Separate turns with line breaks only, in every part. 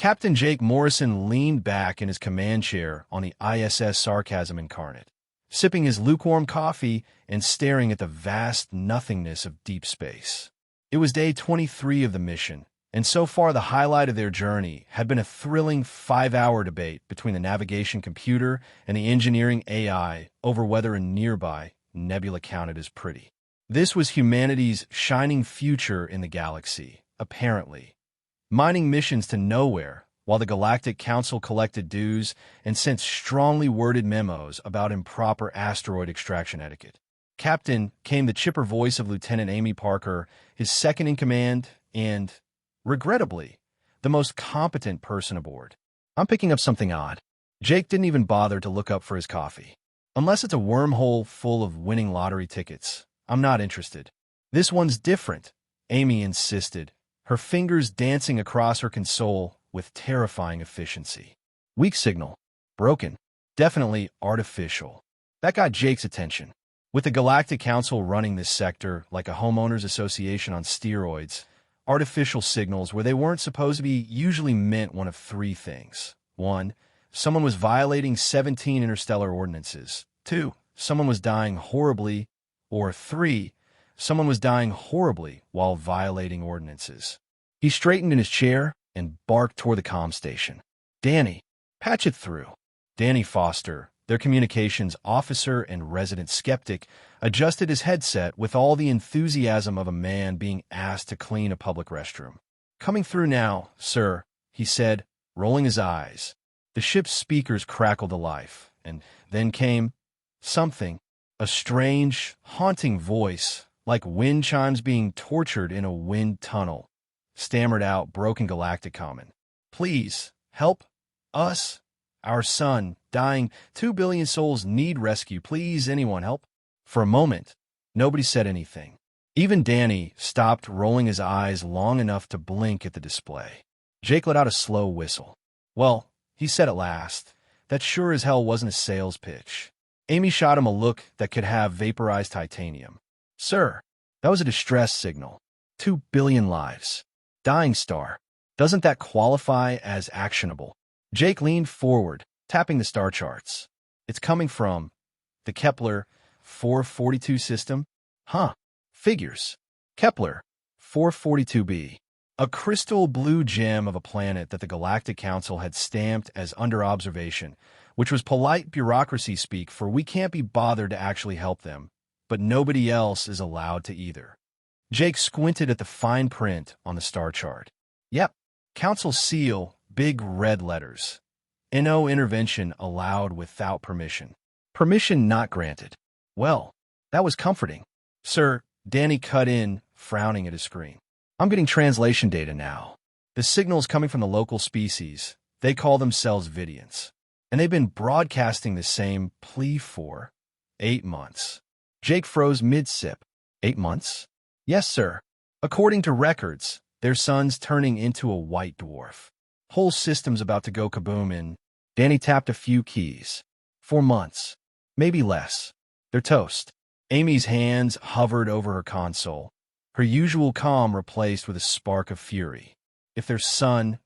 Captain Jake Morrison leaned back in his command chair on the ISS Sarcasm Incarnate, sipping his lukewarm coffee and staring at the vast nothingness of deep space. It was day 23 of the mission, and so far the highlight of their journey had been a thrilling 5-hour debate between the navigation computer and the engineering AI over whether a nearby nebula counted as pretty. This was humanity's shining future in the galaxy, apparently. Mining missions to nowhere, while the Galactic Council collected dues and sent strongly worded memos about improper asteroid extraction etiquette. Captain came the chipper voice of Lieutenant Amy Parker, his second-in-command and, regrettably, the most competent person aboard. I'm picking up something odd. Jake didn't even bother to look up for his coffee. Unless it's a wormhole full of winning lottery tickets, I'm not interested. This one's different, Amy insisted, her fingers dancing across her console with terrifying efficiency. Weak signal. Broken. Definitely artificial. That got Jake's attention. With the Galactic Council running this sector like a homeowners association on steroids, artificial signals where they weren't supposed to be usually meant one of three things. 1. Someone was violating 17 interstellar ordinances. 2. Someone was dying horribly. Or 3. Someone was dying horribly while violating ordinances. He straightened in his chair and barked toward the comm station. Danny, patch it through. Danny Foster, their communications officer and resident skeptic, adjusted his headset with all the enthusiasm of a man being asked to clean a public restroom. Coming through now, sir, he said, rolling his eyes. The ship's speakers crackled to life, and then came something, a strange, haunting voice, like wind chimes being tortured in a wind tunnel, stammered out broken galactic common. Please, help us. Our son, dying. 2 billion souls need rescue. Please, anyone help? For a moment, nobody said anything. Even Danny stopped rolling his eyes long enough to blink at the display. Jake let out a slow whistle. Well, he said at last, that sure as hell wasn't a sales pitch. Amy shot him a look that could have vaporized titanium. Sir, that was a distress signal. 2 billion lives. Dying star. Doesn't that qualify as actionable? Jake leaned forward, tapping the star charts. It's coming from the Kepler 442 system? Huh. Figures. Kepler 442b. A crystal blue gem of a planet that the Galactic Council had stamped as under observation, which was polite bureaucracy speak for we can't be bothered to actually help them, but nobody else is allowed to either. Jake squinted at the fine print on the star chart. Yep, Council seal, big red letters. No intervention allowed without permission. Permission not granted. Well, that was comforting. Sir, Danny cut in, frowning at his screen. I'm getting translation data now. The signal's coming from the local species. They call themselves Vidians. And they've been broadcasting the same plea for 8 months. Jake froze mid-sip. 8 months? Yes, sir. According to records, their son's turning into a white dwarf. Whole system's about to go kaboom in. Danny tapped a few keys. 4 months. Maybe less. They're toast. Amy's hands hovered over her console, her usual calm replaced with a spark of fury. If their son,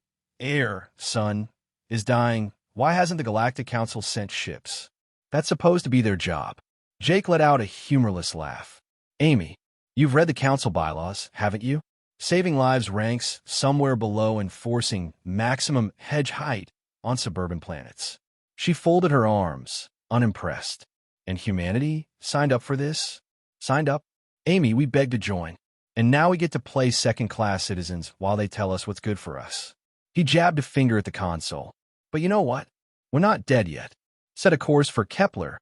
son, is dying, why hasn't the Galactic Council sent ships? That's supposed to be their job. Jake let out a humorless laugh. Amy, you've read the Council bylaws, haven't you? Saving lives ranks somewhere below enforcing maximum hedge height on suburban planets. She folded her arms, unimpressed. And humanity signed up for this? Signed up? Amy, we begged to join. And now we get to play second-class citizens while they tell us what's good for us. He jabbed a finger at the console. But you know what? We're not dead yet. Set a course for Kepler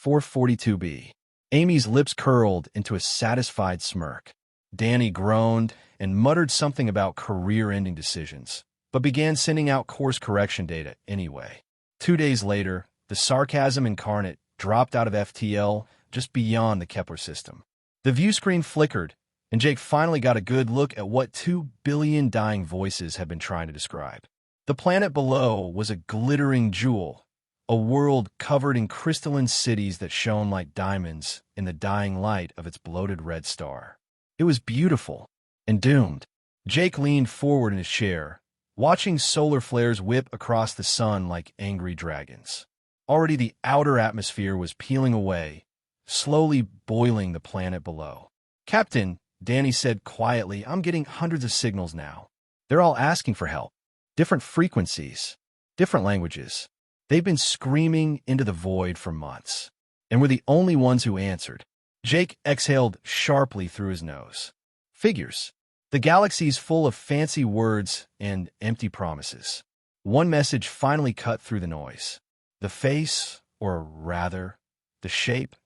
442b. Amy's lips curled into a satisfied smirk. Danny groaned and muttered something about career-ending decisions, but began sending out course correction data anyway. 2 days later, the Sarcasm Incarnate dropped out of FTL just beyond the Kepler system. The view screen flickered, and Jake finally got a good look at what 2 billion dying voices had been trying to describe. The planet below was a glittering jewel, a world covered in crystalline cities that shone like diamonds in the dying light of its bloated red star. It was beautiful and doomed. Jake leaned forward in his chair, watching solar flares whip across the sun like angry dragons. Already the outer atmosphere was peeling away, slowly boiling the planet below. "Captain," Danny said quietly, "I'm getting hundreds of signals now. They're all asking for help. Different frequencies, different languages. They've been screaming into the void for months, and we're the only ones who answered." Jake exhaled sharply through his nose. "Figures. The galaxy's full of fancy words and empty promises." One message finally cut through the noise. The face, or rather, the shape,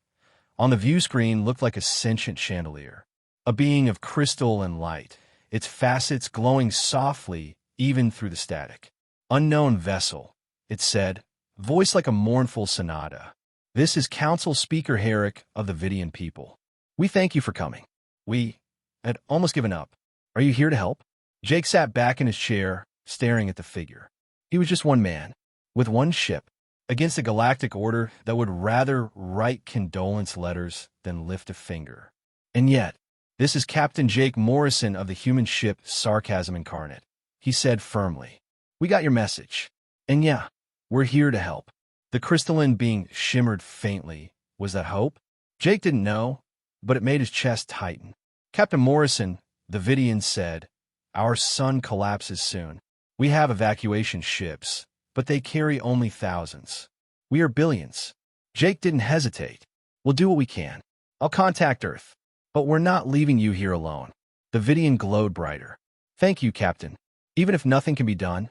on the view screen looked like a sentient chandelier, a being of crystal and light, its facets glowing softly even through the static. "Unknown vessel," it said, voiced like a mournful sonata. "This is Council Speaker Herrick of the Vidian people. We thank you for coming. We had almost given up. Are you here to help?" Jake sat back in his chair, staring at the figure. He was just one man, with one ship, against a galactic order that would rather write condolence letters than lift a finger. "And yet, this is Captain Jake Morrison of the human ship Sarcasm Incarnate," he said firmly. "We got your message. And yeah, we're here to help." The crystalline being shimmered faintly. Was that hope? Jake didn't know, but it made his chest tighten. "Captain Morrison," the Vidian said, "our sun collapses soon. We have evacuation ships, but they carry only thousands. We are billions." Jake didn't hesitate. "We'll do what we can. I'll contact Earth. But we're not leaving you here alone." The Vidian glowed brighter. "Thank you, Captain. Even if nothing can be done,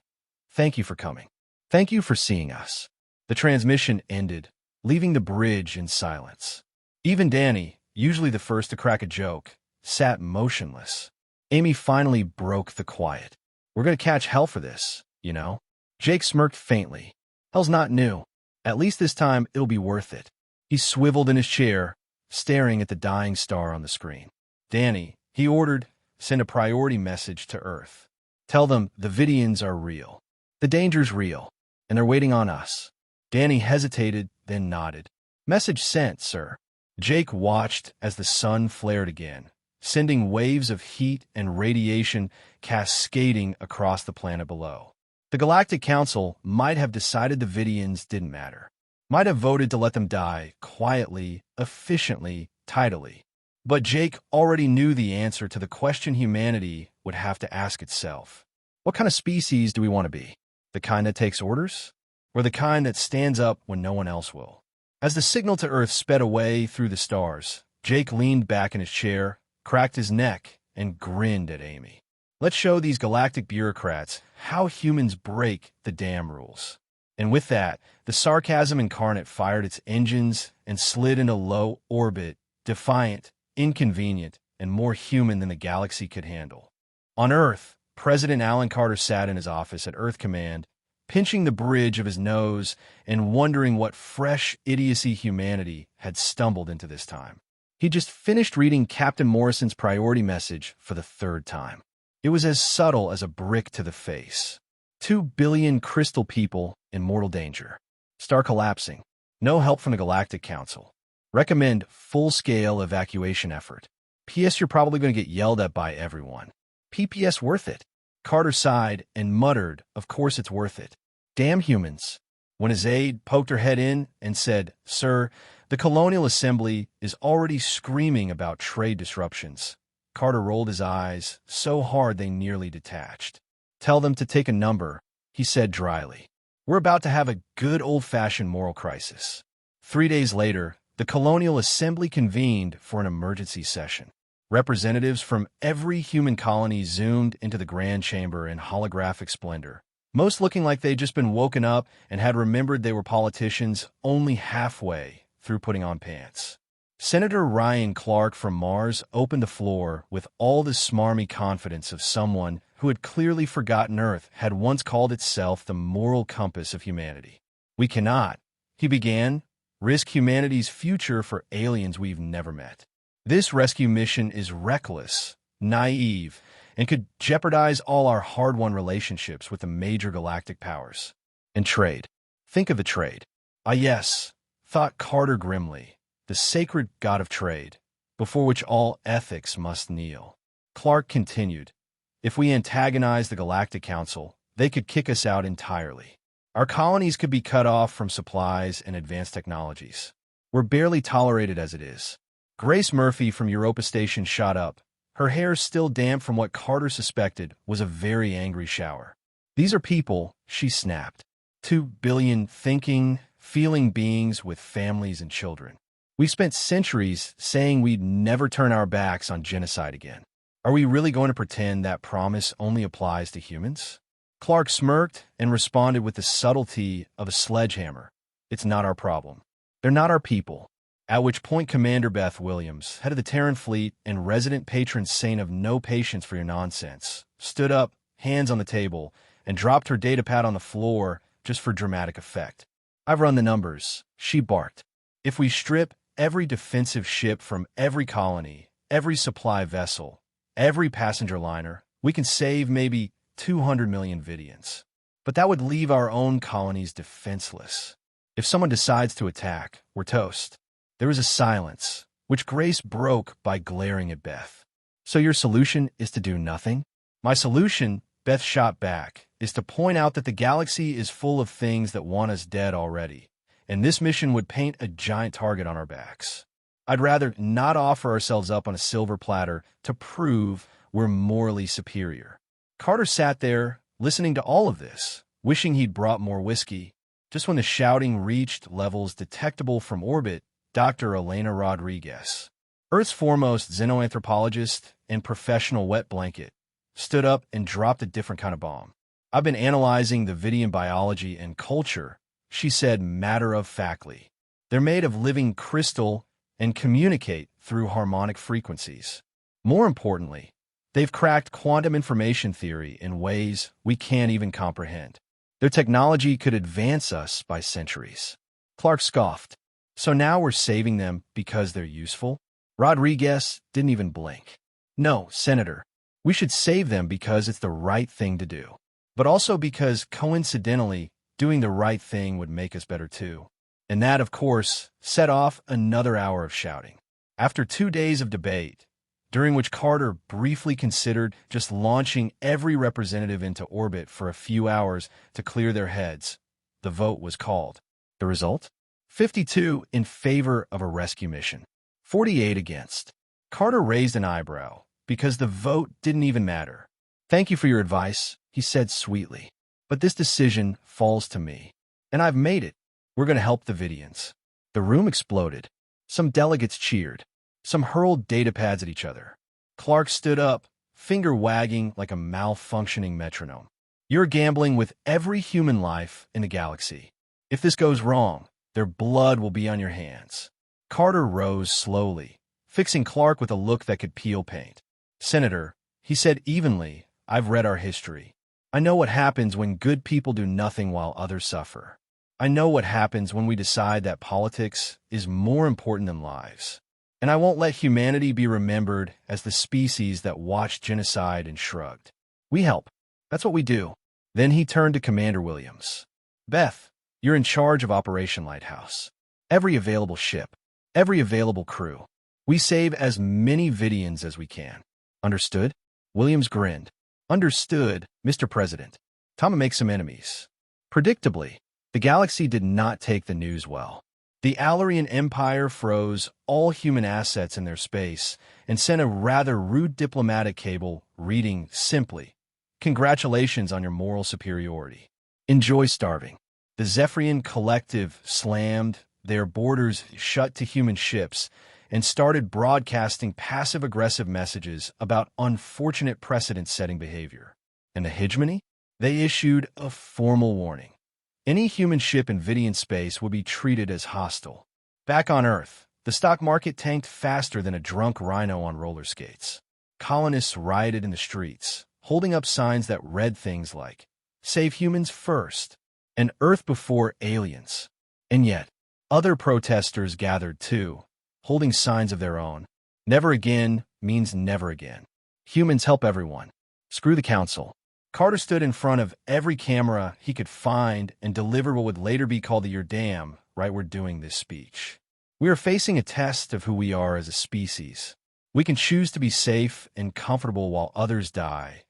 thank you for coming. Thank you for seeing us." The transmission ended, leaving the bridge in silence. Even Danny, usually the first to crack a joke, sat motionless. Amy finally broke the quiet. "We're going to catch hell for this, you know?" Jake smirked faintly. "Hell's not new. At least this time it'll be worth it." He swiveled in his chair, staring at the dying star on the screen. "Danny," he ordered, "send a priority message to Earth. Tell them the Vidians are real. The danger's real, and they're waiting on us." Danny hesitated, then nodded. "Message sent, sir." Jake watched as the sun flared again, sending waves of heat and radiation cascading across the planet below. The Galactic Council might have decided the Vidians didn't matter, might have voted to let them die quietly, efficiently, tidily. But Jake already knew the answer to the question humanity would have to ask itself. What kind of species do we want to be? The kind that takes orders? Or the kind that stands up when no one else will? As the signal to Earth sped away through the stars, Jake leaned back in his chair, cracked his neck, and grinned at Amy. "Let's show these galactic bureaucrats how humans break the damn rules." And with that, the Sarcasm Incarnate fired its engines and slid into low orbit, defiant, inconvenient, and more human than the galaxy could handle. On Earth, President Alan Carter sat in his office at Earth Command, pinching the bridge of his nose and wondering what fresh idiocy humanity had stumbled into this time. He just finished reading Captain Morrison's priority message for the third time. It was as subtle as a brick to the face. 2 billion crystal people in mortal danger. Star collapsing. No help from the Galactic Council. Recommend full-scale evacuation effort. P.S. You're probably going to get yelled at by everyone. P.P.S. worth it. Carter sighed and muttered, "Of course it's worth it. Damn humans." When his aide poked her head in and said, "Sir, the Colonial Assembly is already screaming about trade disruptions," Carter rolled his eyes so hard they nearly detached. "Tell them to take a number," he said dryly. "We're about to have a good old-fashioned moral crisis." 3 days later, the Colonial Assembly convened for an emergency session. Representatives from every human colony zoomed into the grand chamber in holographic splendor, most looking like they'd just been woken up and had remembered they were politicians only halfway through putting on pants. Senator Ryan Clark from Mars opened the floor with all the smarmy confidence of someone who had clearly forgotten Earth had once called itself the moral compass of humanity. "We cannot," he began, "risk humanity's future for aliens we've never met. This rescue mission is reckless, naive, and could jeopardize all our hard-won relationships with the major galactic powers. And trade. Think of the trade." "Ah, yes," thought Carter grimly, "the sacred god of trade, before which all ethics must kneel." Clark continued, "If we antagonize the Galactic Council, they could kick us out entirely. Our colonies could be cut off from supplies and advanced technologies. We're barely tolerated as it is. Grace Murphy from Europa Station shot up, her hair still damp from what Carter suspected was a very angry shower. These are people, she snapped. 2 billion thinking, feeling beings with families and children. We've spent centuries saying we'd never turn our backs on genocide again. Are we really going to pretend that promise only applies to humans? Clark smirked and responded with the subtlety of a sledgehammer. It's not our problem. They're not our people. At which point Commander Beth Williams, head of the Terran fleet and resident patron saint of no patience for your nonsense, stood up, hands on the table, and dropped her datapad on the floor just for dramatic effect. I've run the numbers, she barked. If we strip every defensive ship from every colony, every supply vessel, every passenger liner, we can save maybe 200 million Vidians. But that would leave our own colonies defenseless. If someone decides to attack, we're toast. There was a silence, which Grace broke by glaring at Beth. So your solution is to do nothing? My solution, Beth shot back, is to point out that the galaxy is full of things that want us dead already, and this mission would paint a giant target on our backs. I'd rather not offer ourselves up on a silver platter to prove we're morally superior. Carter sat there, listening to all of this, wishing he'd brought more whiskey. Just when the shouting reached levels detectable from orbit, Dr. Elena Rodriguez, Earth's foremost xenoanthropologist and professional wet blanket, stood up and dropped a different kind of bomb. I've been analyzing the Vidian biology and culture, she said matter-of-factly. They're made of living crystal and communicate through harmonic frequencies. More importantly, they've cracked quantum information theory in ways we can't even comprehend. Their technology could advance us by centuries. Clark scoffed. So now we're saving them because they're useful? Rodriguez didn't even blink. No, Senator, we should save them because it's the right thing to do. But also because, coincidentally, doing the right thing would make us better too. And that, of course, set off another hour of shouting. After 2 days of debate, during which Carter briefly considered just launching every representative into orbit for a few hours to clear their heads, the vote was called. The result? 52 in favor of a rescue mission, 48 against. Carter raised an eyebrow because the vote didn't even matter. Thank you for your advice, he said sweetly. But this decision falls to me. And I've made it. We're going to help the Vidians. The room exploded. Some delegates cheered. Some hurled datapads at each other. Clark stood up, finger wagging like a malfunctioning metronome. You're gambling with every human life in the galaxy. If this goes wrong, their blood will be on your hands. Carter rose slowly, fixing Clark with a look that could peel paint. Senator, he said evenly, I've read our history. I know what happens when good people do nothing while others suffer. I know what happens when we decide that politics is more important than lives. And I won't let humanity be remembered as the species that watched genocide and shrugged. We help. That's what we do. Then he turned to Commander Williams. Beth, you're in charge of Operation Lighthouse. Every available ship, every available crew. We save as many Vidians as we can. Understood? Williams grinned. Understood, Mr. President. Time to make some enemies. Predictably, the galaxy did not take the news well. The Alarian Empire froze all human assets in their space and sent a rather rude diplomatic cable reading simply, "Congratulations on your moral superiority. Enjoy starving." The Zephyrian Collective slammed their borders shut to human ships and started broadcasting passive-aggressive messages about unfortunate precedent-setting behavior. And the Hijgemany? They issued a formal warning. Any human ship in Vidian space would be treated as hostile. Back on Earth, the stock market tanked faster than a drunk rhino on roller skates. Colonists rioted in the streets, holding up signs that read things like, "Save humans first," and "Earth before aliens." And yet, other protesters gathered too, holding signs of their own. Never again means never again. Humans help everyone. Screw the council. Carter stood in front of every camera he could find and delivered what would later be called the "You're damn right we're doing this" speech. We are facing a test of who we are as a species. We can choose to be safe and comfortable while others die,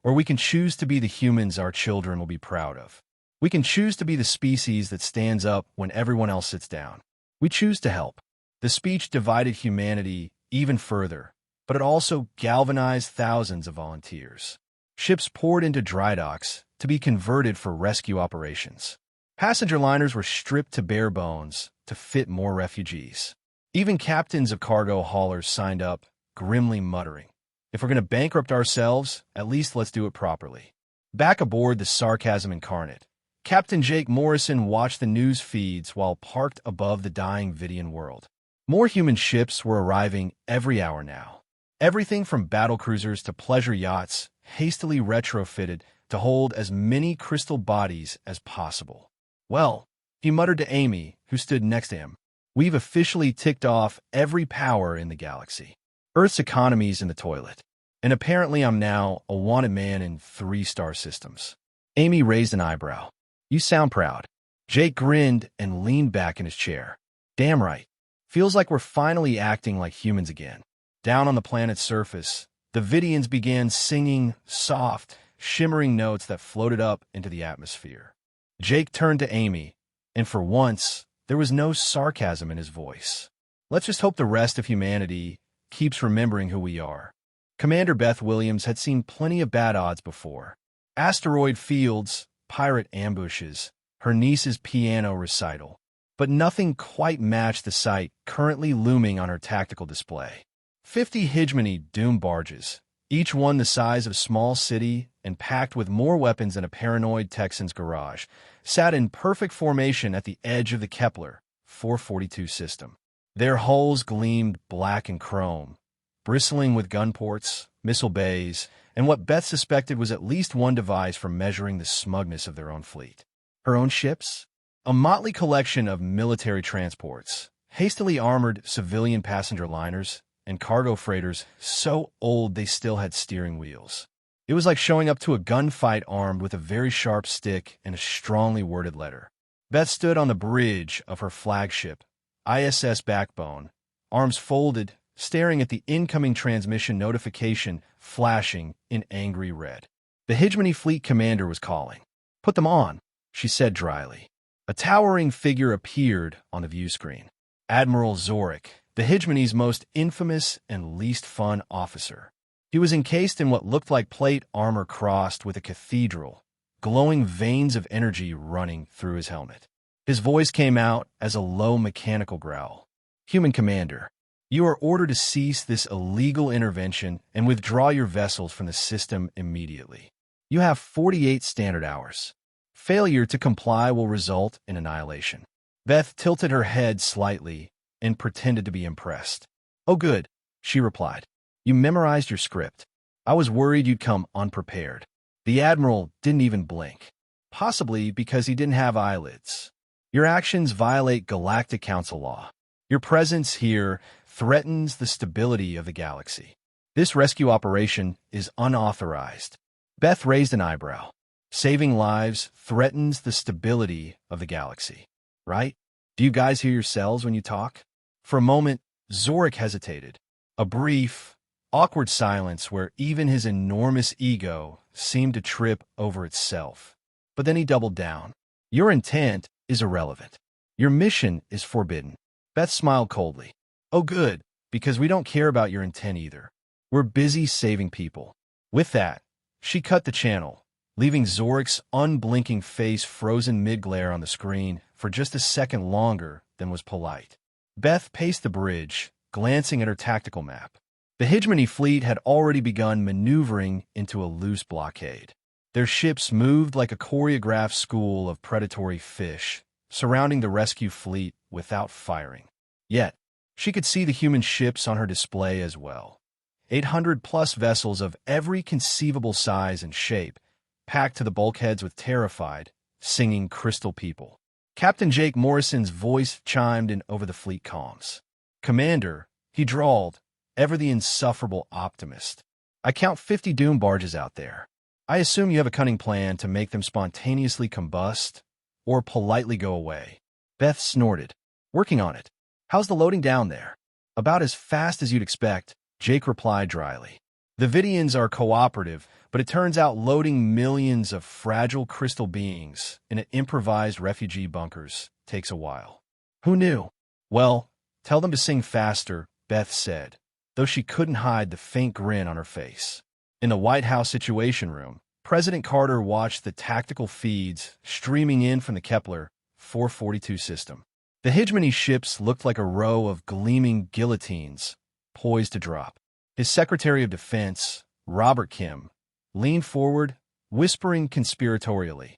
Or we can choose to be the humans our children will be proud of. We can choose to be the species that stands up when everyone else sits down. We choose to help. The speech divided humanity even further, but it also galvanized thousands of volunteers. Ships poured into dry docks to be converted for rescue operations. Passenger liners were stripped to bare bones to fit more refugees. Even captains of cargo haulers signed up, grimly muttering, "If we're going to bankrupt ourselves, at least let's do it properly." Back aboard the Sarcasm Incarnate, Captain Jake Morrison watched the news feeds while parked above the dying Vidian world. More human ships were arriving every hour now. Everything from battlecruisers to pleasure yachts, hastily retrofitted to hold as many crystal bodies as possible. "Well," he muttered to Amy, who stood next to him, "we've officially ticked off every power in the galaxy. Earth's economy's in the toilet. And apparently I'm now a wanted man in 3-star systems." Amy raised an eyebrow. "You sound proud." Jake grinned and leaned back in his chair. "Damn right. Feels like we're finally acting like humans again." Down on the planet's surface, the Vidians began singing soft, shimmering notes that floated up into the atmosphere. Jake turned to Amy, and for once, there was no sarcasm in his voice. "Let's just hope the rest of humanity keeps remembering who we are." Commander Beth Williams had seen plenty of bad odds before. Asteroid fields, pirate ambushes, her niece's piano recital. But nothing quite matched the sight currently looming on her tactical display. 50 Hijgemany doom barges, each one the size of a small city and packed with more weapons than a paranoid Texan's garage, sat in perfect formation at the edge of the Kepler 442 system. Their hulls gleamed black and chrome, bristling with gun ports, missile bays, and what Beth suspected was at least one device for measuring the smugness of their own fleet. Her own ships? A motley collection of military transports, hastily armored civilian passenger liners, and cargo freighters so old they still had steering wheels. It was like showing up to a gunfight armed with a very sharp stick and a strongly worded letter. Beth stood on the bridge of her flagship, ISS Backbone, arms folded, staring at the incoming transmission notification flashing in angry red. The Hijgemany fleet commander was calling. "Put them on," she said dryly. A towering figure appeared on the view screen. Admiral Zorik, the Hijgemany's most infamous and least fun officer. He was encased in what looked like plate armor crossed with a cathedral, glowing veins of energy running through his helmet. His voice came out as a low mechanical growl. "Human Commander, you are ordered to cease this illegal intervention and withdraw your vessels from the system immediately. You have 48 standard hours. Failure to comply will result in annihilation." Beth tilted her head slightly and pretended to be impressed. "Oh, good," she replied. "You memorized your script. I was worried you'd come unprepared." The Admiral didn't even blink, possibly because he didn't have eyelids. "Your actions violate Galactic Council law. Your presence here threatens the stability of the galaxy. This rescue operation is unauthorized." Beth raised an eyebrow. "Saving lives threatens the stability of the galaxy, right? Do you guys hear yourselves when you talk?" For a moment, Zorik hesitated. A brief, awkward silence where even his enormous ego seemed to trip over itself. But then he doubled down. "Your intent is irrelevant. Your mission is forbidden." Beth smiled coldly. "Oh, good, because we don't care about your intent either. We're busy saving people." With that, she cut the channel, leaving Zorik's unblinking face frozen mid-glare on the screen for just a second longer than was polite. Beth paced the bridge, glancing at her tactical map. The Hijgemany fleet had already begun maneuvering into a loose blockade. Their ships moved like a choreographed school of predatory fish, surrounding the rescue fleet without firing. Yet, she could see the human ships on her display as well. 800-plus vessels of every conceivable size and shape, packed to the bulkheads with terrified, singing crystal people. Captain Jake Morrison's voice chimed in over the fleet comms. "Commander," he drawled, ever the insufferable optimist. "I count 50 doom barges out there. I assume you have a cunning plan to make them spontaneously combust or politely go away." Beth snorted. "Working on it. How's the loading down there?" "About as fast as you'd expect," Jake replied dryly. "The Vidians are cooperative, but But it turns out loading millions of fragile crystal beings in an improvised refugee bunkers takes a while. Who knew? Well, tell them to sing faster, Beth said, though she couldn't hide the faint grin on her face. In the White House Situation Room, President Carter watched the tactical feeds streaming in from the Kepler 442 system. The Hijgemany ships looked like a row of gleaming guillotines poised to drop. His Secretary of Defense, Robert Kim, leaned forward, whispering conspiratorially,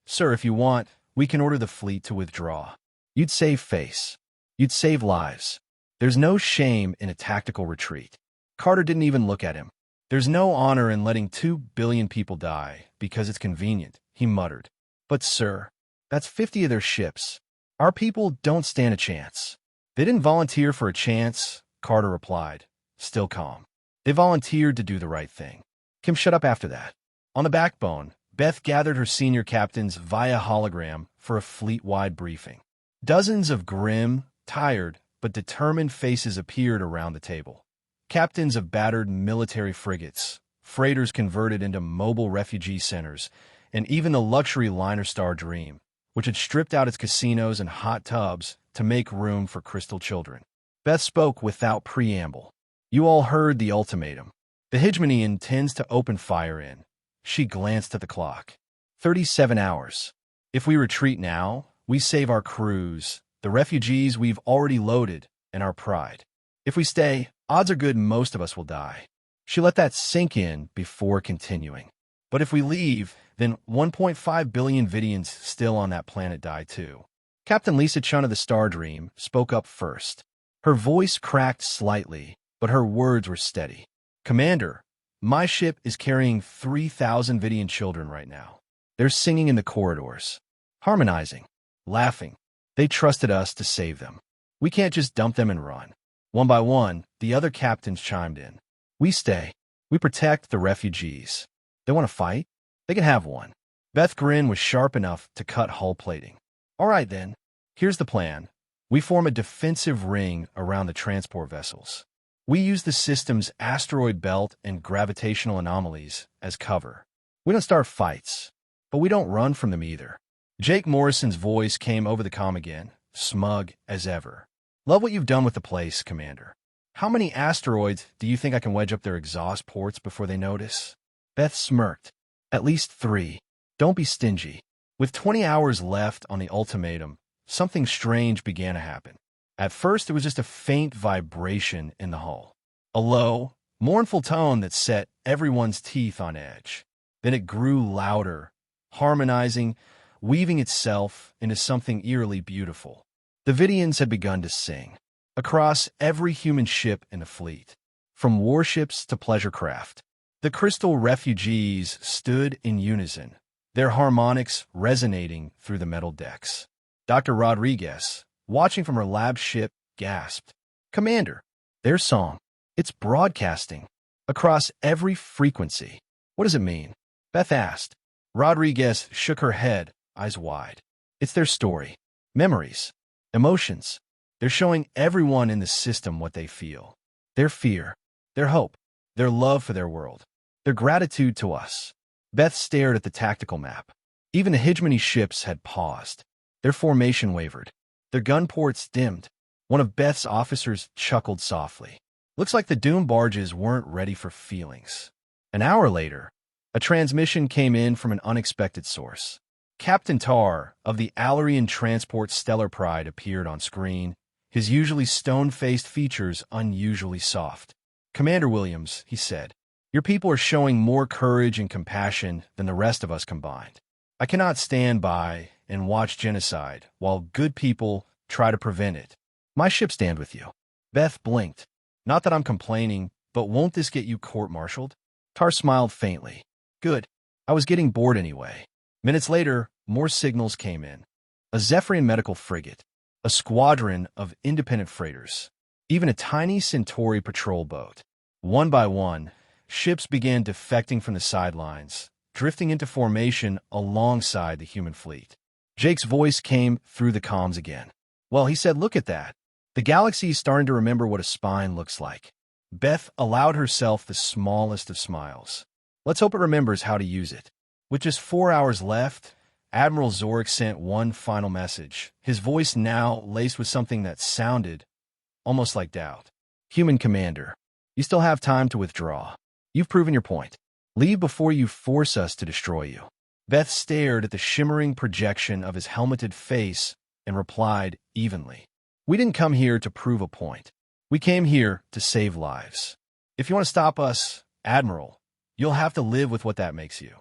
"Sir, if you want, we can order the fleet to withdraw. You'd save face. You'd save lives. There's no shame in a tactical retreat." Carter didn't even look at him. "There's no honor in letting 2 billion people die because it's convenient," he muttered. "But, sir, that's 50 of their ships. Our people don't stand a chance." "They didn't volunteer for a chance," Carter replied, still calm. "They volunteered to do the right thing." Kim shut up after that. On the backbone, Beth gathered her senior captains via hologram for a fleet-wide briefing. Dozens of grim, tired, but determined faces appeared around the table. Captains of battered military frigates, freighters converted into mobile refugee centers, and even the luxury liner Star Dream, which had stripped out its casinos and hot tubs to make room for crystal children. Beth spoke without preamble. "You all heard the ultimatum. The Hijgemany intends to open fire in." She glanced at the clock. 37 hours. "If we retreat now, we save our crews, the refugees we've already loaded, and our pride. If we stay, odds are good most of us will die." She let that sink in before continuing. "But if we leave, then 1.5 billion Vidians still on that planet die too." Captain Lisa Chun of the Star Dream spoke up first. Her voice cracked slightly, but her words were steady. "Commander, my ship is carrying 3,000 Vidian children right now. They're singing in the corridors, harmonizing, laughing. They trusted us to save them. We can't just dump them and run." One by one, the other captains chimed in. "We stay. We protect the refugees. They want to fight? They can have one." Beth's grin was sharp enough to cut hull plating. "All right then, here's the plan. We form a defensive ring around the transport vessels. We use the system's asteroid belt and gravitational anomalies as cover. We don't start fights, but we don't run from them either." Jake Morrison's voice came over the comm again, smug as ever. "Love what you've done with the place, Commander. How many asteroids do you think I can wedge up their exhaust ports before they notice?" Beth smirked. "At least 3. Don't be stingy." With 20 hours left on the ultimatum, something strange began to happen. At first, it was just a faint vibration in the hull. A low, mournful tone that set everyone's teeth on edge. Then it grew louder, harmonizing, weaving itself into something eerily beautiful. The Vidians had begun to sing. Across every human ship in the fleet, from warships to pleasure craft, the crystal refugees stood in unison, their harmonics resonating through the metal decks. Dr. Rodriguez, watching from her lab ship, gasped. "Commander, their song. It's broadcasting across every frequency." "What does it mean?" Beth asked. Rodriguez shook her head, eyes wide. "It's their story. Memories. Emotions. They're showing everyone in the system what they feel. Their fear. Their hope. Their love for their world. Their gratitude to us." Beth stared at the tactical map. Even the Hijgemany ships had paused. Their formation wavered. Their gun ports dimmed. One of Beth's officers chuckled softly. "Looks like the doomed barges weren't ready for feelings." An hour later, a transmission came in from an unexpected source. Captain Tar of the Alarian Transport Stellar Pride appeared on screen, his usually stone-faced features unusually soft. "Commander Williams," he said, "your people are showing more courage and compassion than the rest of us combined. I cannot stand by and watch genocide while good people try to prevent it. My ship stand with you." Beth blinked. "Not that I'm complaining, but won't this get you court-martialed?" Tar smiled faintly. "Good. I was getting bored anyway." Minutes later, more signals came in. A Zephyrian medical frigate, a squadron of independent freighters, even a tiny Centauri patrol boat. One by one, ships began defecting from the sidelines, drifting into formation alongside the human fleet. Jake's voice came through the comms again. "Well," he said, "look at that. The galaxy is starting to remember what a spine looks like." Beth allowed herself the smallest of smiles. Let's hope it remembers how to use it. With just 4 hours left, Admiral Zorik sent one final message, his voice now laced with something that sounded almost like doubt. Human Commander, you still have time to withdraw. You've proven your point. Leave before you force us to destroy you. Beth stared at the shimmering projection of his helmeted face and replied evenly. We didn't come here to prove a point. We came here to save lives. If you want to stop us, Admiral, you'll have to live with what that makes you.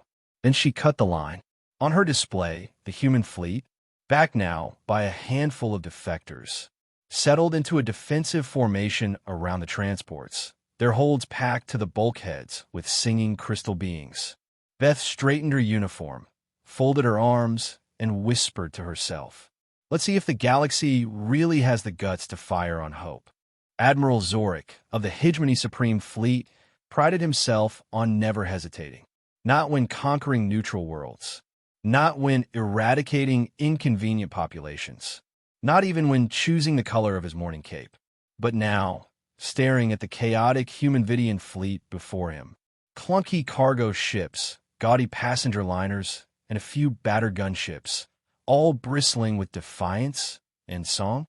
Then she cut the line. On her display, the human fleet, backed now by a handful of defectors, settled into a defensive formation around the transports, their holds packed to the bulkheads with singing crystal beings. Beth straightened her uniform, folded her arms, and whispered to herself, let's see if the galaxy really has the guts to fire on hope. Admiral Zorik of the Hijgemany Supreme Fleet prided himself on never hesitating. Not when conquering neutral worlds. Not when eradicating inconvenient populations. Not even when choosing the color of his morning cape. But now, staring at the chaotic human Vidian fleet before him. Clunky cargo ships, gaudy passenger liners, and a few battered gunships, all bristling with defiance and song.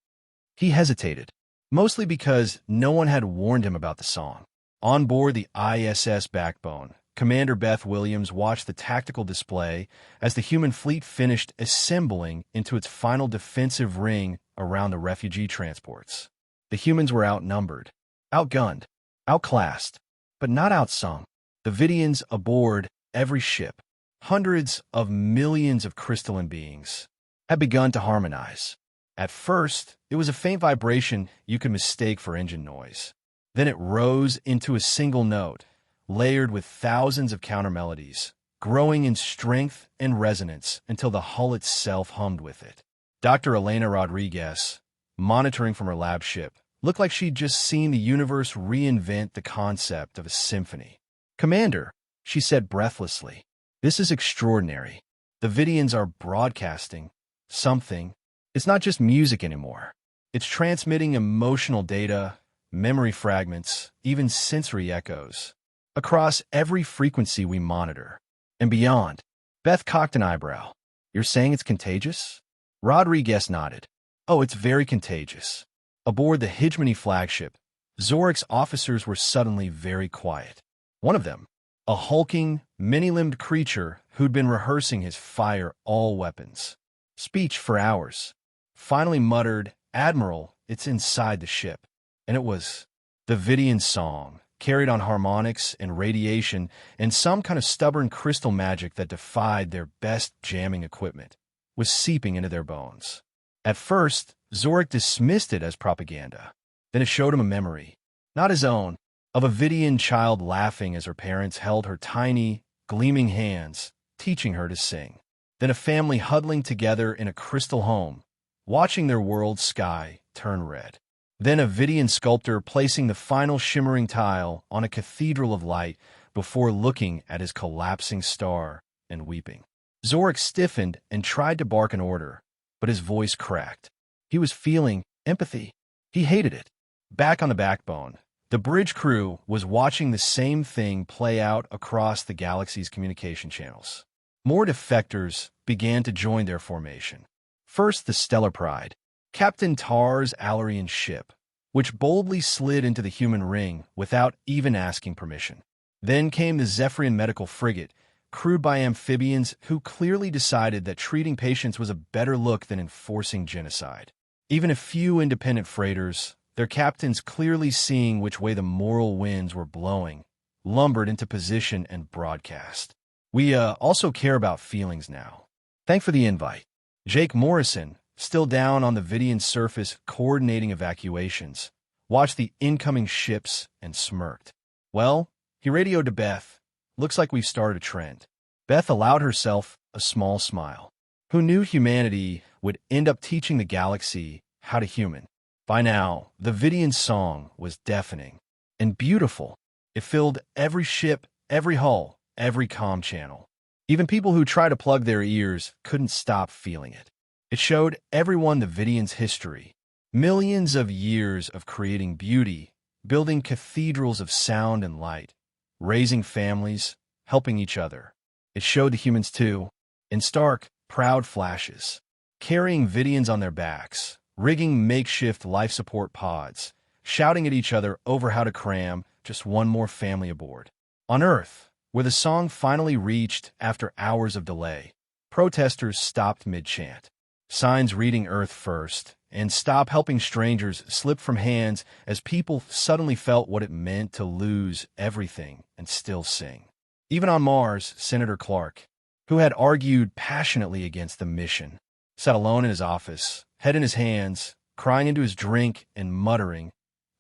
He hesitated, mostly because no one had warned him about the song. On board the ISS Backbone, Commander Beth Williams watched the tactical display as the human fleet finished assembling into its final defensive ring around the refugee transports. The humans were outnumbered, outgunned, outclassed, but not outsung. The Vidians aboard every ship, hundreds of millions of crystalline beings, had begun to harmonize. At first, it was a faint vibration you could mistake for engine noise. Then it rose into a single note, layered with thousands of counter-melodies, growing in strength and resonance until the hull itself hummed with it. Dr. Elena Rodriguez, monitoring from her lab ship, looked like she'd just seen the universe reinvent the concept of a symphony. Commander, she said breathlessly, this is extraordinary. The Vidians are broadcasting something. It's not just music anymore. It's transmitting emotional data, memory fragments, even sensory echoes, across every frequency we monitor, and beyond. Beth cocked an eyebrow. You're saying it's contagious? Rodriguez nodded. Oh, it's very contagious. Aboard the Hijgemany flagship, Zorik's officers were suddenly very quiet. One of them, a hulking, many-limbed creature who'd been rehearsing his fire-all-weapons speech for hours, finally muttered, Admiral, it's inside the ship. And it was the Vidian song, carried on harmonics and radiation and some kind of stubborn crystal magic that defied their best jamming equipment, was seeping into their bones. At first, Zorik dismissed it as propaganda. Then it showed him a memory, not his own, of a Vidian child laughing as her parents held her tiny, gleaming hands, teaching her to sing. Then a family huddling together in a crystal home, watching their world's sky turn red. Then a Vidian sculptor placing the final shimmering tile on a cathedral of light before looking at his collapsing star and weeping. Zorik stiffened and tried to bark an order, but his voice cracked. He was feeling empathy. He hated it. Back on the backbone, the bridge crew was watching the same thing play out across the galaxy's communication channels. More defectors began to join their formation. First, the Stellar Pride, Captain Tar's Alarian ship, which boldly slid into the human ring without even asking permission. Then came the Zephyrian medical frigate, crewed by amphibians who clearly decided that treating patients was a better look than enforcing genocide. Even a few independent freighters, their captains clearly seeing which way the moral winds were blowing, lumbered into position and broadcast. We also care about feelings now. Thank for the invite. Jake Morrison, still down on the Vidian surface coordinating evacuations, watched the incoming ships and smirked. Well, he radioed to Beth. Looks like we've started a trend. Beth allowed herself a small smile. Who knew humanity would end up teaching the galaxy how to human? By now, the Vidian song was deafening and beautiful. It filled every ship, every hull, every comm channel. Even people who tried to plug their ears couldn't stop feeling it. It showed everyone the Vidian's history, millions of years of creating beauty, building cathedrals of sound and light, raising families, helping each other. It showed the humans too, in stark, proud flashes, carrying Vidians on their backs, rigging makeshift life support pods, shouting at each other over how to cram just one more family aboard. On Earth, where the song finally reached after hours of delay, protesters stopped mid-chant. Signs reading Earth first, and stop helping strangers slipped from hands as people suddenly felt what it meant to lose everything and still sing. Even on Mars, Senator Clark, who had argued passionately against the mission, sat alone in his office, head in his hands, crying into his drink and muttering,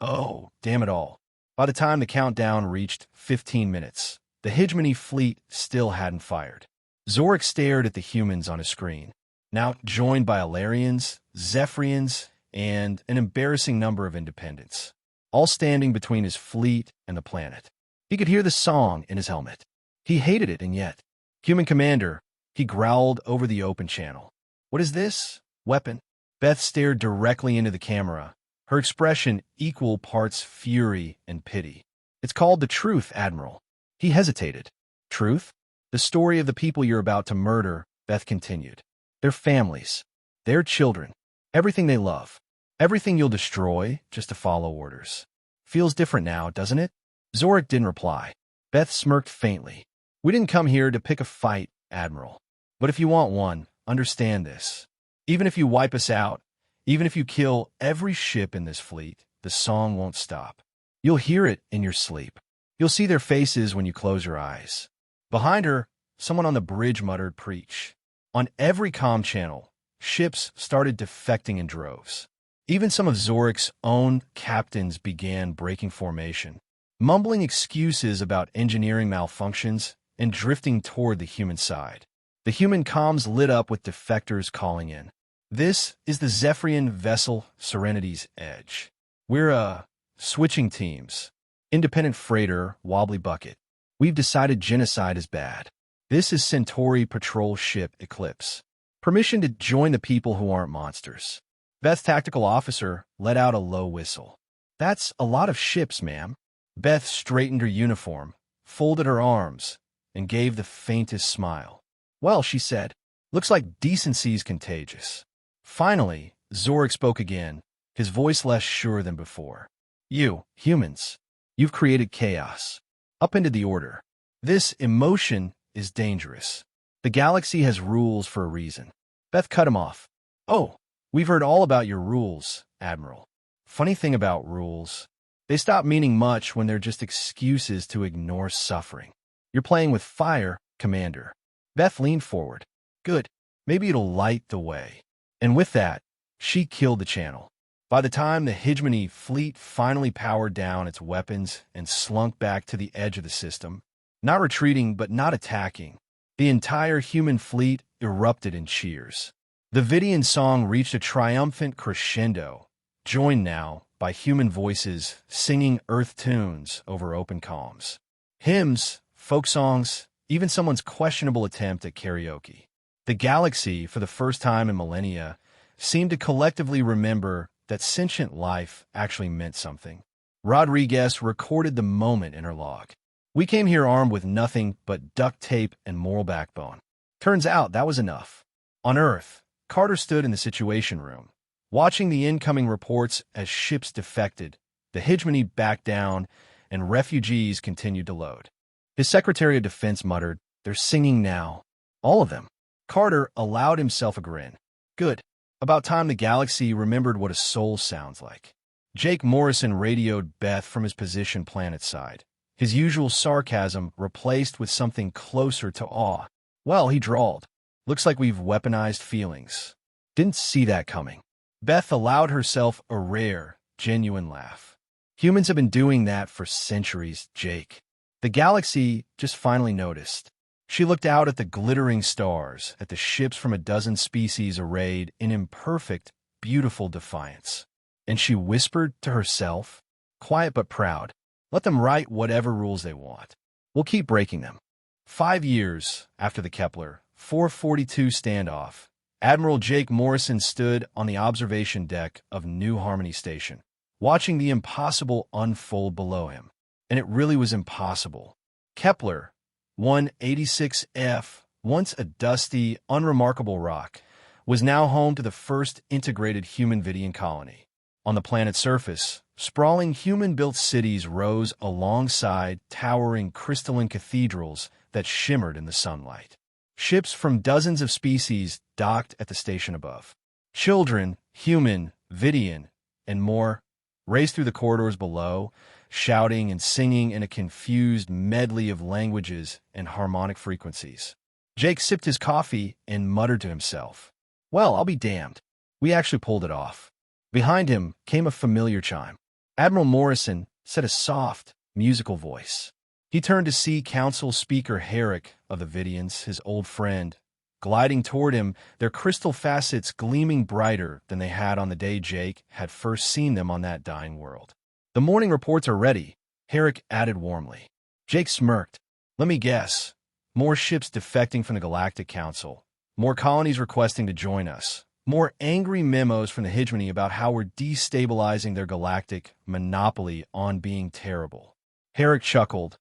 "Oh, damn it all." By the time the countdown reached 15 minutes, the Hijgemany fleet still hadn't fired. Zorik stared at the humans on his screen, now joined by Alarians, Zephyrians, and an embarrassing number of independents, all standing between his fleet and the planet. He could hear the song in his helmet. He hated it, and yet, "Human Commander," he growled over the open channel. "What is this? Weapon?" Beth stared directly into the camera, her expression equal parts fury and pity. "It's called the Truth, Admiral." He hesitated. "Truth? The story of the people you're about to murder," Beth continued. "Their families, their children, everything they love, everything you'll destroy just to follow orders. Feels different now, doesn't it?" Zorik didn't reply. Beth smirked faintly. "We didn't come here to pick a fight, Admiral. But if you want one, understand this. Even if you wipe us out, even if you kill every ship in this fleet, the song won't stop. You'll hear it in your sleep. You'll see their faces when you close your eyes." Behind her, someone on the bridge muttered, "Preach." On every comm channel, ships started defecting in droves. Even some of Zorik's own captains began breaking formation, mumbling excuses about engineering malfunctions and drifting toward the human side. The human comms lit up with defectors calling in. "This is the Zephyrian vessel Serenity's Edge. We're, switching teams. Independent freighter, Wobbly Bucket. We've decided genocide is bad. This is Centauri patrol ship Eclipse. Permission to join the people who aren't monsters." Beth's tactical officer let out a low whistle. "That's a lot of ships, ma'am." Beth straightened her uniform, folded her arms, and gave the faintest smile. "Well," she said, "looks like decency's contagious." Finally, Zorik spoke again, his voice less sure than before. "You, humans, you've created chaos. Upended the order. This emotion is dangerous. The galaxy has rules for a reason." Beth cut him off. "Oh, we've heard all about your rules, Admiral. Funny thing about rules, they stop meaning much when they're just excuses to ignore suffering. You're playing with fire, Commander." Beth leaned forward. "Good. Maybe it'll light the way." And with that, she killed the channel. By the time the Hijgemany fleet finally powered down its weapons and slunk back to the edge of the system, not retreating but not attacking, the entire human fleet erupted in cheers. The Vidian song reached a triumphant crescendo, joined now by human voices singing Earth tunes over open comms. Hymns, folk songs, even someone's questionable attempt at karaoke. The galaxy, for the first time in millennia, seemed to collectively remember that sentient life actually meant something. Rodriguez recorded the moment in her log. "We came here armed with nothing but duct tape and moral backbone. Turns out that was enough." On Earth, Carter stood in the Situation Room, watching the incoming reports as ships defected, the Hijgemany backed down, and refugees continued to load. His Secretary of Defense muttered, "They're singing now. All of them." Carter allowed himself a grin. "Good. About time the galaxy remembered what a soul sounds like." Jake Morrison radioed Beth from his position planetside, his usual sarcasm replaced with something closer to awe. "Well," he drawled, "looks like we've weaponized feelings. Didn't see that coming." Beth allowed herself a rare, genuine laugh. "Humans have been doing that for centuries, Jake." The galaxy just finally noticed. She looked out at the glittering stars, at the ships from a dozen species arrayed in imperfect, beautiful defiance. And she whispered to herself, quiet but proud, "Let them write whatever rules they want. We'll keep breaking them." 5 years after the Kepler 442 standoff, Admiral Jake Morrison stood on the observation deck of New Harmony Station, watching the impossible unfold below him. And it really was impossible. Kepler, 186F, once a dusty, unremarkable rock, was now home to the first integrated human Vidian colony. On the planet's surface, sprawling human-built cities rose alongside towering crystalline cathedrals that shimmered in the sunlight. Ships from dozens of species docked at the station above. Children, human, Vidian, and more raced through the corridors below, shouting and singing in a confused medley of languages and harmonic frequencies. Jake sipped his coffee and muttered to himself, "Well, I'll be damned. We actually pulled it off." Behind him came a familiar chime. Admiral Morrison said a soft, musical voice. He turned to see Council Speaker Herrick of the Vidians, his old friend, gliding toward him, their crystal facets gleaming brighter than they had on the day Jake had first seen them on that dying world. "The morning reports are ready," Herrick added warmly. Jake smirked. "Let me guess. More ships defecting from the Galactic Council. More colonies requesting to join us. More angry memos from the Hijgemany about how we're destabilizing their galactic monopoly on being terrible." Herrick chuckled,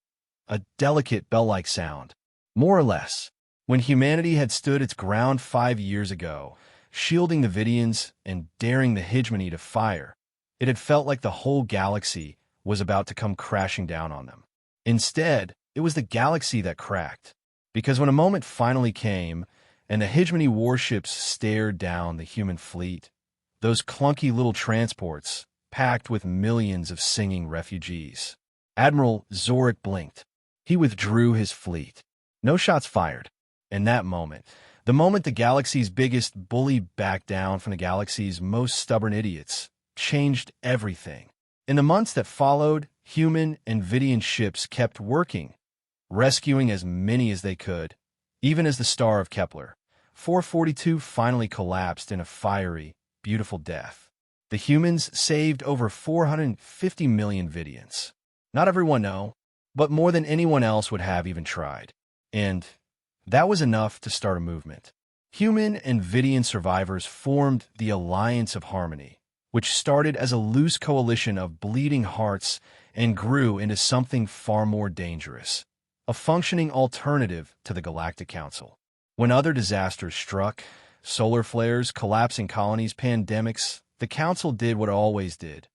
a delicate bell-like sound. More or less. When humanity had stood its ground 5 years ago, shielding the Vidians and daring the Hijgemany to fire, it had felt like the whole galaxy was about to come crashing down on them. Instead, it was the galaxy that cracked. Because when a moment finally came, and the Hijgemany warships stared down the human fleet, those clunky little transports, packed with millions of singing refugees. Admiral Zorik blinked. He withdrew his fleet. No shots fired. In that moment, the moment the galaxy's biggest bully backed down from the galaxy's most stubborn idiots, changed everything. In the months that followed, human and Vidian ships kept working, rescuing as many as they could, even as the star of Kepler, 442 finally collapsed in a fiery, beautiful death. The humans saved over 450 million Vidians. Not everyone, no, but more than anyone else would have even tried. And that was enough to start a movement. Human and Vidian survivors formed the Alliance of Harmony, which started as a loose coalition of bleeding hearts and grew into something far more dangerous, a functioning alternative to the Galactic Council. When other disasters struck, solar flares, collapsing colonies, pandemics, the Council did what it always did.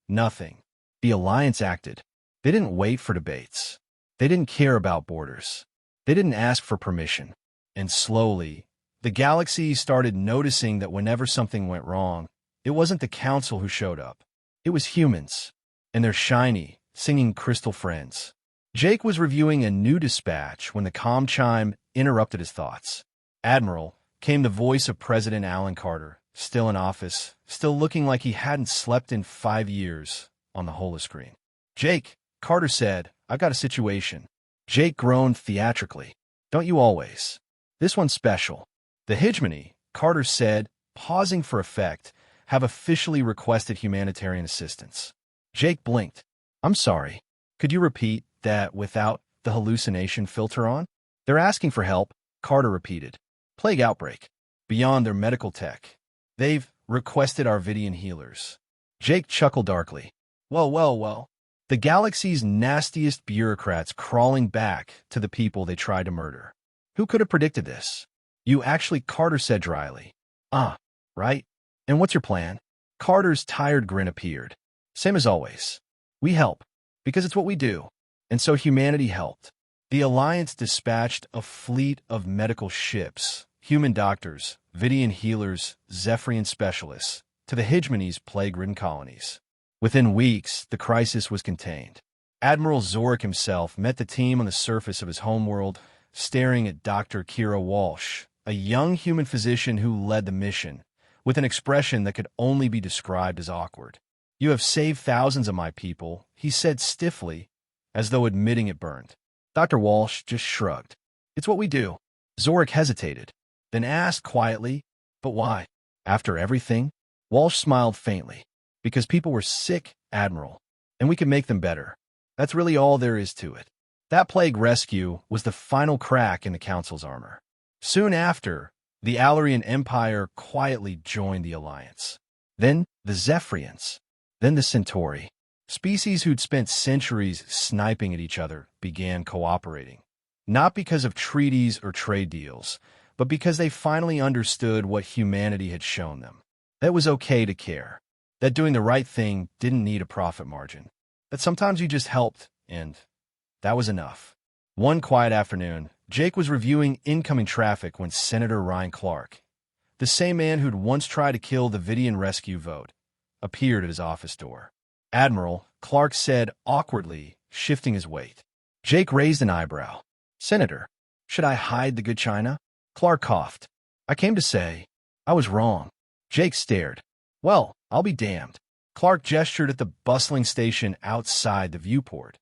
Nothing. The Alliance acted. They didn't wait for debates. They didn't care about borders. They didn't ask for permission. And slowly, the galaxy started noticing that whenever something went wrong, it wasn't the Council who showed up. It was humans, and their shiny, singing crystal friends. Jake was reviewing a new dispatch when the comm chime interrupted his thoughts. "Admiral," came the voice of President Alan Carter, still in office, still looking like he hadn't slept in 5 years, on the holoscreen. "Jake," Carter said, "I've got a situation." Jake groaned theatrically. "Don't you always? This one's special." "The Hijgemany," Carter said, pausing for effect, "have officially requested humanitarian assistance." Jake blinked. "I'm sorry. Could you repeat that without the hallucination filter on?" "They're asking for help," Carter repeated. "Plague outbreak. Beyond their medical tech. They've requested our Vidian healers." Jake chuckled darkly. Well. The galaxy's nastiest bureaucrats crawling back to the people they tried to murder. Who could have predicted this? "You actually," Carter said dryly. Right? And what's your plan?" Carter's tired grin appeared. "Same as always. We help, because it's what we do." And so humanity helped. The Alliance dispatched a fleet of medical ships, human doctors, Vidian healers, Zephyrian specialists, to the Hijgemany's plague-ridden colonies. Within weeks, the crisis was contained. Admiral Zorik himself met the team on the surface of his homeworld, staring at Dr. Kira Walsh, a young human physician who led the mission, with an expression that could only be described as awkward. "You have saved thousands of my people," he said stiffly, as though admitting it burned. Dr. Walsh just shrugged. "It's what we do." Zorik hesitated, then asked quietly, "But why? After everything?" Walsh smiled faintly. "Because people were sick, Admiral, and we can make them better. That's really all there is to it." That plague rescue was the final crack in the Council's armor. Soon after, the Alarian Empire quietly joined the Alliance. Then the Zephyrians. Then the Centauri. Species who'd spent centuries sniping at each other began cooperating. Not because of treaties or trade deals, but because they finally understood what humanity had shown them. That it was okay to care. That doing the right thing didn't need a profit margin. That sometimes you just helped, and that was enough. One quiet afternoon, Jake was reviewing incoming traffic when Senator Ryan Clark, the same man who'd once tried to kill the Vidian rescue vote, appeared at his office door. "Admiral," Clark said awkwardly, shifting his weight. Jake raised an eyebrow. "Senator, should I hide the good china?" Clark coughed. "I came to say I was wrong." Jake stared. "Well, I'll be damned." Clark gestured at the bustling station outside the viewport.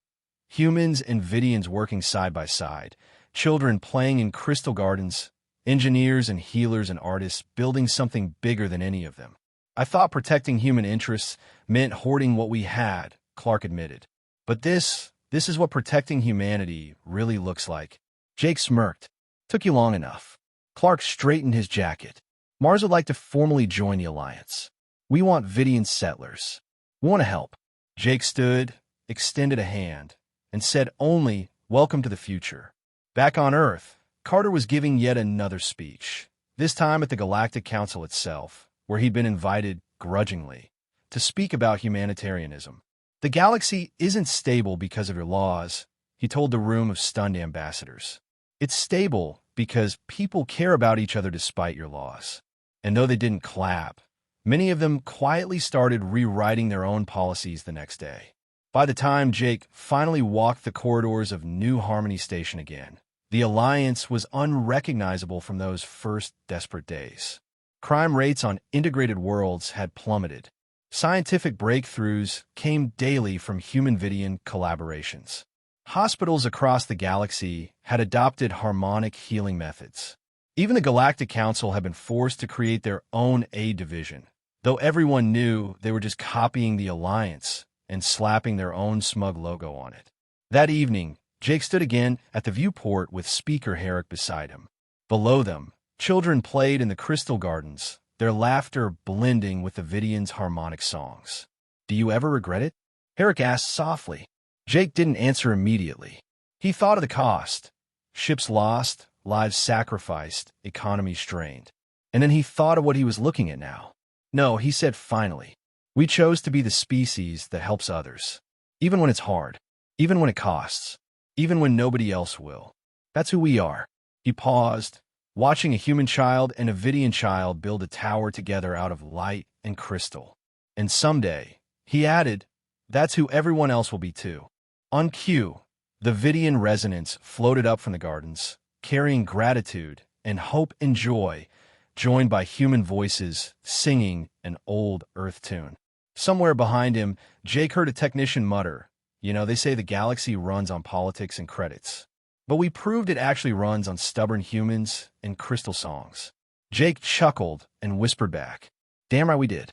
Humans and Vidians working side by side, children playing in crystal gardens, engineers and healers and artists building something bigger than any of them. "I thought protecting human interests meant hoarding what we had," Clark admitted. "But this is what protecting humanity really looks like." Jake smirked. "Took you long enough." Clark straightened his jacket. "Mars would like to formally join the Alliance. We want Vidian settlers. We want to help." Jake stood, extended a hand, and said only, "Welcome to the future." Back on Earth, Carter was giving yet another speech, this time at the Galactic Council itself, where he'd been invited, grudgingly, to speak about humanitarianism. "The galaxy isn't stable because of your laws," he told the room of stunned ambassadors. "It's stable because people care about each other despite your laws." And though they didn't clap, many of them quietly started rewriting their own policies the next day. By the time Jake finally walked the corridors of New Harmony Station again, the Alliance was unrecognizable from those first desperate days. Crime rates on integrated worlds had plummeted. Scientific breakthroughs came daily from human-Vidian collaborations. Hospitals across the galaxy had adopted harmonic healing methods. Even the Galactic Council had been forced to create their own aid division, though everyone knew they were just copying the Alliance and slapping their own smug logo on it. That evening, Jake stood again at the viewport with Speaker Herrick beside him. Below them, children played in the crystal gardens, their laughter blending with the Vidians' harmonic songs. "Do you ever regret it?" Herrick asked softly. Jake didn't answer immediately. He thought of the cost. Ships lost, lives sacrificed, economy strained. And then he thought of what he was looking at now. "No," he said finally. "We chose to be the species that helps others. Even when it's hard. Even when it costs. Even when nobody else will. That's who we are." He paused, watching a human child and a Vidian child build a tower together out of light and crystal. "And someday," he added, "that's who everyone else will be too." On cue, the Vidian resonance floated up from the gardens, carrying gratitude and hope and joy, joined by human voices singing an old Earth tune. Somewhere behind him, Jake heard a technician mutter, "You know, they say the galaxy runs on politics and credits. But we proved it actually runs on stubborn humans and crystal songs." Jake chuckled and whispered back, "Damn right we did."